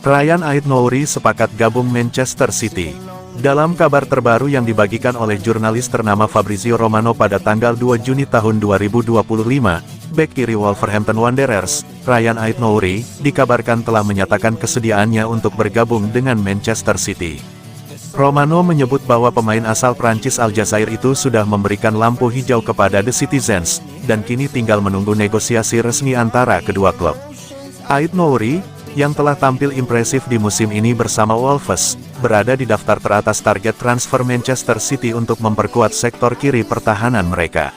Ryan Aït-Nouri sepakat gabung Manchester City. Dalam kabar terbaru yang dibagikan oleh jurnalis ternama Fabrizio Romano pada tanggal 2 Juni tahun 2025, bek kiri Wolverhampton Wanderers, Ryan Aït-Nouri, dikabarkan telah menyatakan kesediaannya untuk bergabung dengan Manchester City. Romano menyebut bahwa pemain asal Prancis Aljazair itu sudah memberikan lampu hijau kepada The Citizens, dan kini tinggal menunggu negosiasi resmi antara kedua klub. Aït-Nouri, yang telah tampil impresif di musim ini bersama Wolves, berada di daftar teratas target transfer Manchester City untuk memperkuat sektor kiri pertahanan mereka.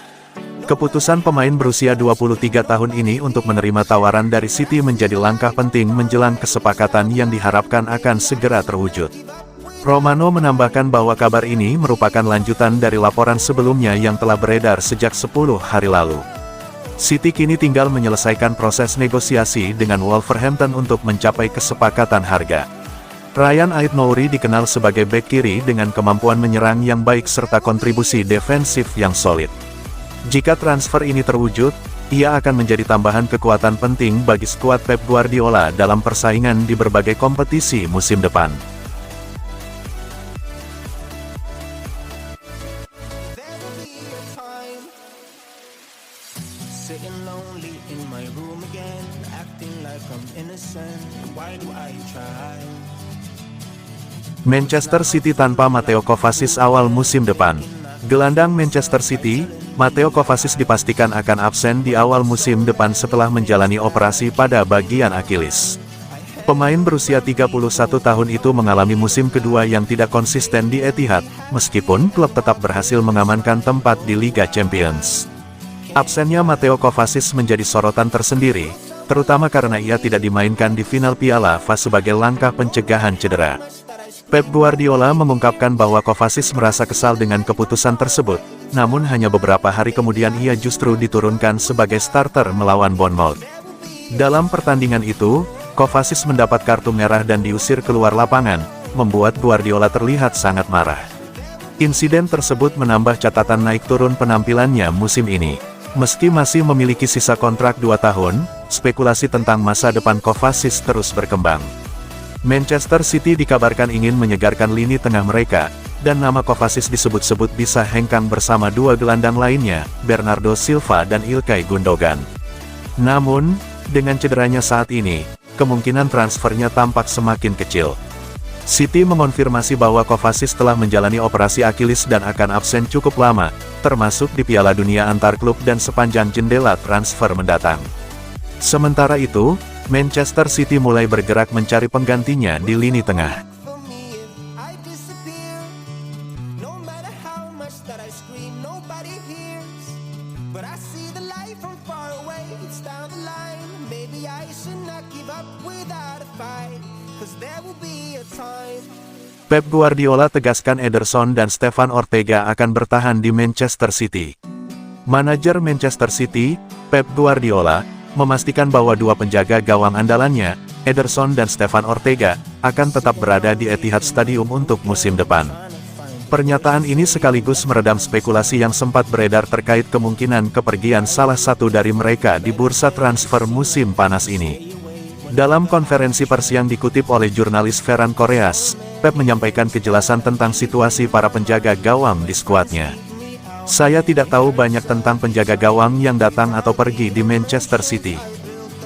Keputusan pemain berusia 23 tahun ini untuk menerima tawaran dari City menjadi langkah penting menjelang kesepakatan yang diharapkan akan segera terwujud. Romano menambahkan bahwa kabar ini merupakan lanjutan dari laporan sebelumnya yang telah beredar sejak 10 hari lalu. City kini tinggal menyelesaikan proses negosiasi dengan Wolverhampton untuk mencapai kesepakatan harga. Ryan Aït-Nouri dikenal sebagai bek kiri dengan kemampuan menyerang yang baik serta kontribusi defensif yang solid. Jika transfer ini terwujud, ia akan menjadi tambahan kekuatan penting bagi skuad Pep Guardiola dalam persaingan di berbagai kompetisi musim depan. Sitting lonely in my room again, acting like I'm innocent. Why do I try? Manchester City tanpa Mateo Kovacic awal musim depan. Gelandang Manchester City, Mateo Kovacic dipastikan akan absen di awal musim depan setelah menjalani operasi pada bagian Achilles. Pemain berusia 31 tahun itu mengalami musim kedua yang tidak konsisten di Etihad, meskipun klub tetap berhasil mengamankan tempat di Liga Champions. Absennya Mateo Kovacic menjadi sorotan tersendiri, terutama karena ia tidak dimainkan di final Piala FA sebagai langkah pencegahan cedera. Pep Guardiola mengungkapkan bahwa Kovacic merasa kesal dengan keputusan tersebut, namun hanya beberapa hari kemudian ia justru diturunkan sebagai starter melawan Bournemouth. Dalam pertandingan itu, Kovacic mendapat kartu merah dan diusir keluar lapangan, membuat Guardiola terlihat sangat marah. Insiden tersebut menambah catatan naik turun penampilannya musim ini. Meski masih memiliki sisa kontrak 2 tahun, spekulasi tentang masa depan Kovacic terus berkembang. Manchester City dikabarkan ingin menyegarkan lini tengah mereka, dan nama Kovacic disebut-sebut bisa hengkang bersama dua gelandang lainnya, Bernardo Silva dan Ilkay Gundogan. Namun, dengan cederanya saat ini, kemungkinan transfernya tampak semakin kecil. City mengonfirmasi bahwa Kovacic telah menjalani operasi Achilles dan akan absen cukup lama, termasuk di Piala Dunia antar klub dan sepanjang jendela transfer mendatang. Sementara itu, Manchester City mulai bergerak mencari penggantinya di lini tengah. Pep Guardiola tegaskan Ederson dan Stefan Ortega akan bertahan di Manchester City. Manajer Manchester City, Pep Guardiola, memastikan bahwa dua penjaga gawang andalannya, Ederson dan Stefan Ortega, akan tetap berada di Etihad Stadium untuk musim depan. Pernyataan ini sekaligus meredam spekulasi yang sempat beredar terkait kemungkinan kepergian salah satu dari mereka di bursa transfer musim panas ini. Dalam konferensi pers yang dikutip oleh jurnalis Ferran Correas, Pep menyampaikan kejelasan tentang situasi para penjaga gawang di skuadnya. Saya tidak tahu banyak tentang penjaga gawang yang datang atau pergi di Manchester City.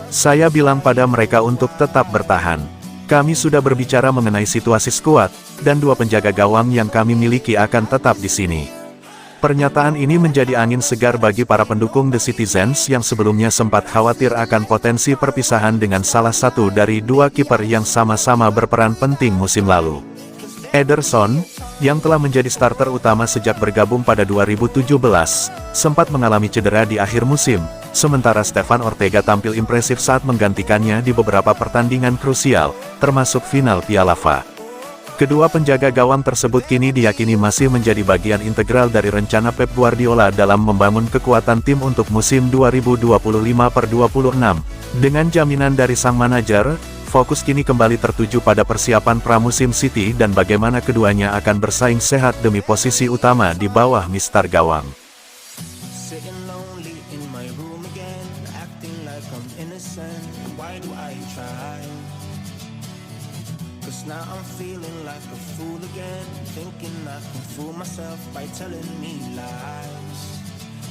Saya bilang pada mereka untuk tetap bertahan. Kami sudah berbicara mengenai situasi skuad, dan dua penjaga gawang yang kami miliki akan tetap di sini. Pernyataan ini menjadi angin segar bagi para pendukung The Citizens yang sebelumnya sempat khawatir akan potensi perpisahan dengan salah satu dari dua kiper yang sama-sama berperan penting musim lalu. Ederson, yang telah menjadi starter utama sejak bergabung pada 2017, sempat mengalami cedera di akhir musim, sementara Stefan Ortega tampil impresif saat menggantikannya di beberapa pertandingan krusial, termasuk final Piala FA. Kedua penjaga gawang tersebut kini diyakini masih menjadi bagian integral dari rencana Pep Guardiola dalam membangun kekuatan tim untuk musim 2025-26. Dengan jaminan dari sang manajer, fokus kini kembali tertuju pada persiapan pramusim City dan bagaimana keduanya akan bersaing sehat demi posisi utama di bawah mistar gawang. feeling like a fool again, thinking I can fool myself by telling me lies.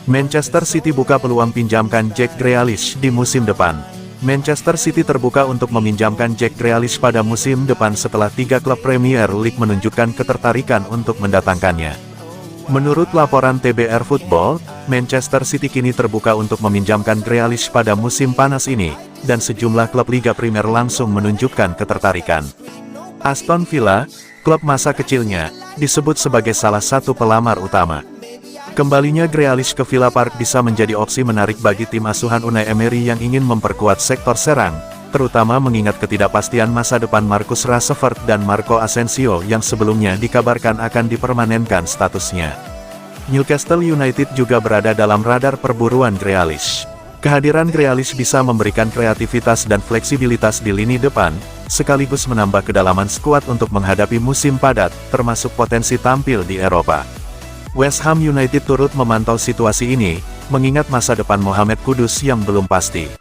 Manchester City buka peluang pinjamkan Jack Grealish di musim depan. Manchester City terbuka untuk meminjamkan Jack Grealish pada musim depan setelah 3 klub Premier League menunjukkan ketertarikan untuk mendatangkannya. Menurut laporan TBR Football, Manchester City kini terbuka untuk meminjamkan Grealish pada musim panas ini, dan sejumlah klub Liga Primer langsung menunjukkan ketertarikan. Aston Villa, klub masa kecilnya, disebut sebagai salah satu pelamar utama. Kembalinya Grealish ke Villa Park bisa menjadi opsi menarik bagi tim asuhan Unai Emery yang ingin memperkuat sektor serang, terutama mengingat ketidakpastian masa depan Marcus Rashford dan Marco Asensio yang sebelumnya dikabarkan akan dipermanenkan statusnya. Newcastle United juga berada dalam radar perburuan Grealish. Kehadiran Grealish bisa memberikan kreativitas dan fleksibilitas di lini depan, sekaligus menambah kedalaman skuad untuk menghadapi musim padat, termasuk potensi tampil di Eropa. West Ham United turut memantau situasi ini, mengingat masa depan Mohamed Kudus yang belum pasti.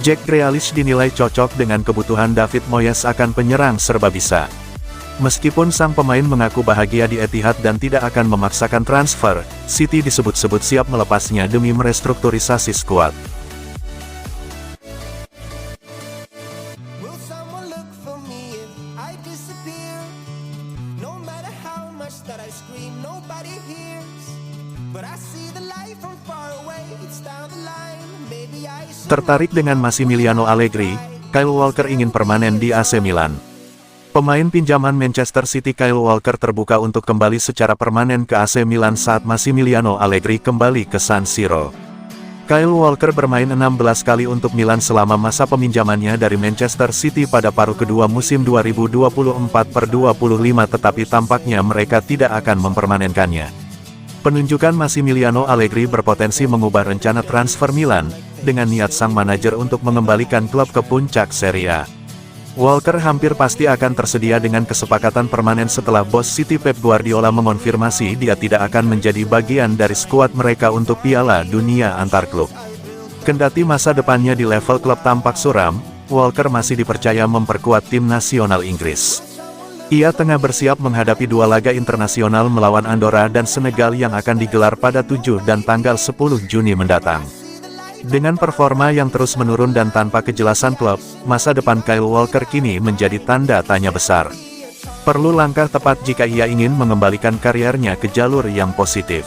Jack Grealish dinilai cocok dengan kebutuhan David Moyes akan penyerang serba bisa. Meskipun sang pemain mengaku bahagia di Etihad dan tidak akan memaksakan transfer, City disebut-sebut siap melepasnya demi merestrukturisasi skuad. Will someone look for me if I disappear? No matter how much that I scream, nobody hears. But I see the light from far away, it's down the line. Maybe I should... Tertarik dengan Massimiliano Allegri, Kyle Walker ingin permanen di AC Milan. Pemain pinjaman Manchester City Kyle Walker terbuka untuk kembali secara permanen ke AC Milan saat Massimiliano Allegri kembali ke San Siro. Kyle Walker bermain 16 kali untuk Milan selama masa peminjamannya dari Manchester City pada paruh kedua musim 2024/25, tetapi tampaknya mereka tidak akan mempermanenkannya. Penunjukan Massimiliano Allegri berpotensi mengubah rencana transfer Milan, dengan niat sang manajer untuk mengembalikan klub ke puncak Serie A. Walker hampir pasti akan tersedia dengan kesepakatan permanen setelah bos City Pep Guardiola mengonfirmasi dia tidak akan menjadi bagian dari skuad mereka untuk Piala Dunia antar klub. Kendati masa depannya di level klub tampak suram, Walker masih dipercaya memperkuat tim nasional Inggris. Ia tengah bersiap menghadapi 2 laga internasional melawan Andorra dan Senegal yang akan digelar pada 7 dan tanggal 10 Juni mendatang. Dengan performa yang terus menurun dan tanpa kejelasan klub, masa depan Kyle Walker kini menjadi tanda tanya besar. Perlu langkah tepat jika ia ingin mengembalikan karirnya ke jalur yang positif.